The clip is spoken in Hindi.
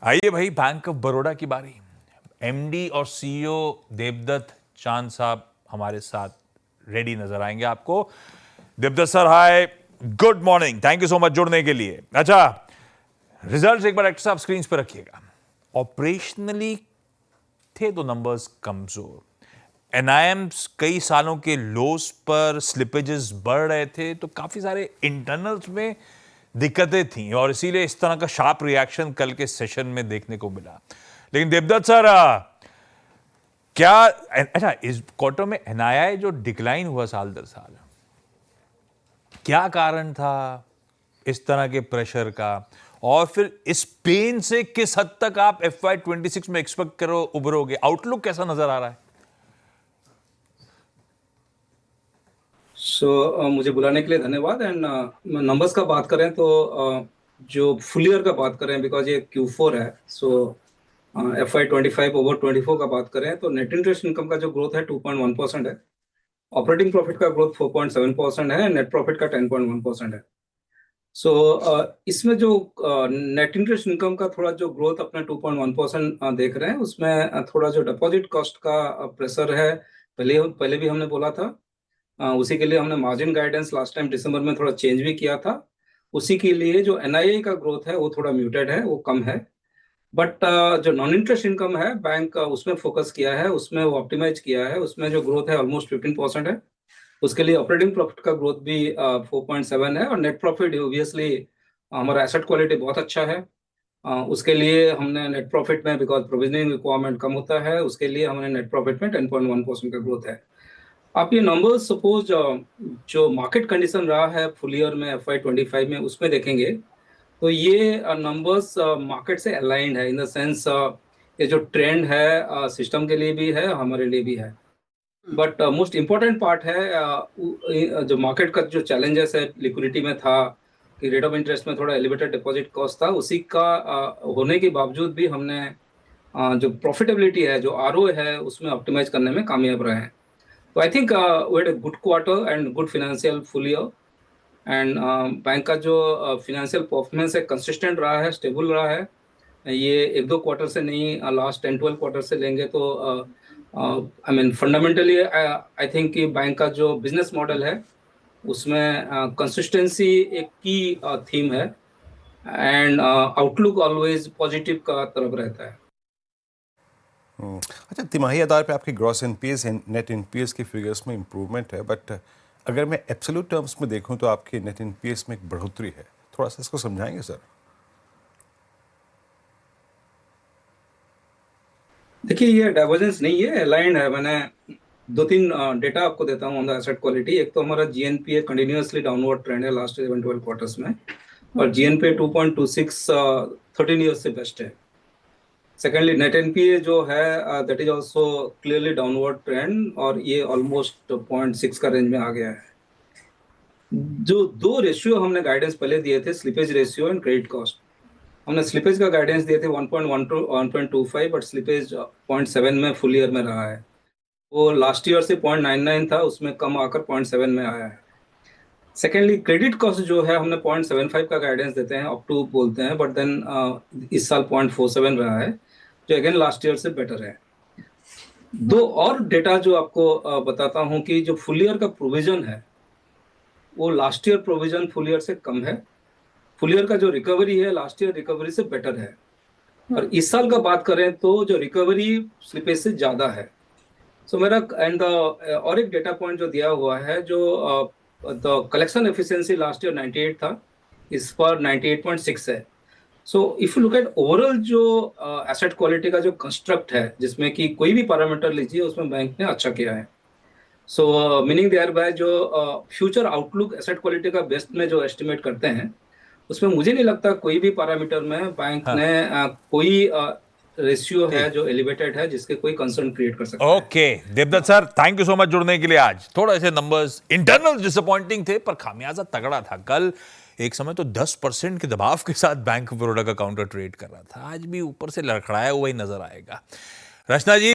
आइए भाई, बैंक ऑफ बड़ौदा की बारी। एमडी और सीईओ देवदत्त चांद साहब हमारे साथ रेडी नजर आएंगे आपको। Devdatt sir, hi, good morning, thank you so much जुड़ने के लिए। अच्छा, रिजल्ट्स एक बार एक्टर साहब स्क्रीन पर रखिएगा। ऑपरेशनली थे तो नंबर्स कमजोर, एनआईएम्स कई सालों के लोस पर, स्लिपेजेस बढ़ रहे थे, तो काफी सारे इंटरनल्स में दिक्कतें थी और इसीलिए इस तरह का शार्प रिएक्शन कल के सेशन में देखने को मिला। लेकिन देवदत्त सर, क्या अच्छा इस क्वार्टर में एनआईआई जो डिक्लाइन हुआ साल दर साल, क्या कारण था इस तरह के प्रेशर का, और फिर इस पेन से किस हद तक आप FY26 में एक्सपेक्ट करो उभरोगे? आउटलुक कैसा नजर आ रहा है? मुझे बुलाने के लिए धन्यवाद। एंड नंबर्स का बात करें तो जो फुल ईयर का बात करें, बिकॉज ये Q4 है, FY25 ओवर 24 का बात करें तो नेट इंटरेस्ट इनकम का जो ग्रोथ है 2.1% है, ऑपरेटिंग प्रॉफिट का ग्रोथ 4.7% है, नेट प्रॉफिट का 10.1% है। इसमें जो नेट इंटरेस्ट इनकम का थोड़ा जो ग्रोथ अपना 2.1% देख रहे हैं, उसमें थोड़ा जो डिपॉजिट कॉस्ट का प्रेशर है, पहले भी हमने बोला था। उसी के लिए हमने मार्जिन गाइडेंस लास्ट टाइम दिसंबर में थोड़ा चेंज भी किया था। उसी के लिए जो एनआईए का ग्रोथ है वो थोड़ा म्यूटेड है, वो कम है। बट जो नॉन इंटरेस्ट इनकम है, बैंक उसमें फोकस किया है, उसमें वो ऑप्टिमाइज किया है, उसमें जो ग्रोथ है ऑलमोस्ट 15% है। उसके लिए ऑपरेटिंग प्रॉफिट का ग्रोथ भी 4.7 है, और नेट प्रॉफिट ऑब्वियसली हमारा एसेट क्वालिटी बहुत अच्छा है। उसके लिए हमने नेट प्रॉफिट में, बिकॉज प्रोविजनिंग रिक्वायरमेंट कम होता है, उसके लिए हमने नेट प्रॉफिट में 10.1% का ग्रोथ है। आप ये नंबर्स सपोज जो मार्केट कंडीशन रहा है फुल ईयर में FY25 में, उसमें देखेंगे तो ये नंबर्स मार्केट से अलाइंड है, इन द सेंस ये जो ट्रेंड है सिस्टम के लिए भी है, हमारे लिए भी है। बट मोस्ट इम्पोर्टेंट पार्ट है जो मार्केट का जो चैलेंजेस है लिक्विडिटी में था, कि रेट ऑफ इंटरेस्ट में थोड़ा एलिवेटेड डिपॉजिट कॉस्ट था, उसी का होने के बावजूद भी हमने जो प्रॉफिटेबिलिटी है, जो ROA है, उसमें ऑप्टिमाइज करने में कामयाब रहे हैं। तो I think we had a good quarter and good financial full year. And bank का जो फाइनेंशियल परफॉर्मेंस है कंसिस्टेंट रहा है, स्टेबल रहा है। ये एक दो क्वार्टर से नहीं, लास्ट 10-12 क्वार्टर से लेंगे तो I mean fundamentally I think कि बैंक का जो बिजनेस मॉडल है उसमें कंसिस्टेंसी एक की थीम है, एंड आउटलुक ऑलवेज पॉजिटिव का तरफ रहता है। अच्छा, तिमाही आधार पे आपके ग्रॉस एनपीएस नेट एनपीएस के फिगर्स में इम्प्रूवमेंट है, बट अगर मैं एब्सोल्यूट टर्म्स में देखूं तो आपके नेट एनपीएस में एक बढ़ोतरी है। थोड़ा सा इसको समझाएंगे सर? देखिए, ये डाइवर्जेंस नहीं है, अलाइंड है। मैंने दो तीन डेटा आपको देता हूँ ऑन द एसेट क्वालिटी। एक तो हमारा GNPA कंटिन्यूअसली डाउनवर्ड ट्रेंड है लास्ट 11-12 क्वार्टर्स में, और GNPA 2.26 13 ईयर्स से बेस्ट है। सेकेंडली, नेट NPA जो है that is also clearly downward trend, और ये ऑलमोस्ट 0.6 का रेंज में आ गया है। जो दो रेशियो हमने गाइडेंस पहले दिए थे, slippage ratio and credit cost, हमने स्लिपेज का गाइडेंस दिए थे 1.1 to 1.25, बट स्लिपेज 0.7 में फुल ईयर में रहा है। वो लास्ट ईयर से 0.99 था, उसमें कम आकर 0.7 में आया है। सेकेंडली, क्रेडिट कॉस्ट जो है हमने 0.75 का गाइडेंस देते हैं, अप टू बोलते हैं, बट देन इस साल 0.47 रहा है, जो अगेन लास्ट ईयर से बेटर है। दो और डेटा जो आपको बताता हूं कि जो फुल ईयर का प्रोविजन है वो last year provision full year से कम है। फुल ईयर का जो रिकवरी है लास्ट ईयर रिकवरी से बेटर है, और इस साल का बात करें तो जो रिकवरी स्लिपेज से ज्यादा है। मेरा एंड और एक डेटा पॉइंट जो दिया हुआ है, जो the collection efficiency last year 98 था, इस पर 98.6 है। If you look at overall जो एसेट क्वालिटी का जो कंस्ट्रक्ट है, जिसमें कि कोई भी पैरामीटर लीजिए, उसमें बैंक ने अच्छा किया है। मीनिंग देयर बाय जो फ्यूचर आउटलुक एसेट क्वालिटी का बेस्ट में जो एस्टिमेट करते हैं, उसमें मुझे नहीं लगता कोई भी पैरामीटर में बैंक ने कोई रेशियो है जो एलिवेटेड है जिसके कोई कंसर्न क्रिएट कर सकता है। Okay Devdatt sir, thank you so much जुड़ने के लिए। आज थोड़ा ऐसे नंबर्स इंटरनल डिसअपॉइंटिंग थे, पर खामियाजा तगड़ा था। कल एक समय तो 10% के दबाव के साथ बैंक ऑफ बड़ौदा का काउंटर ट्रेड कर रहा था, आज भी ऊपर से लड़खड़ाया हुआ ही नजर आएगा। रचना जी,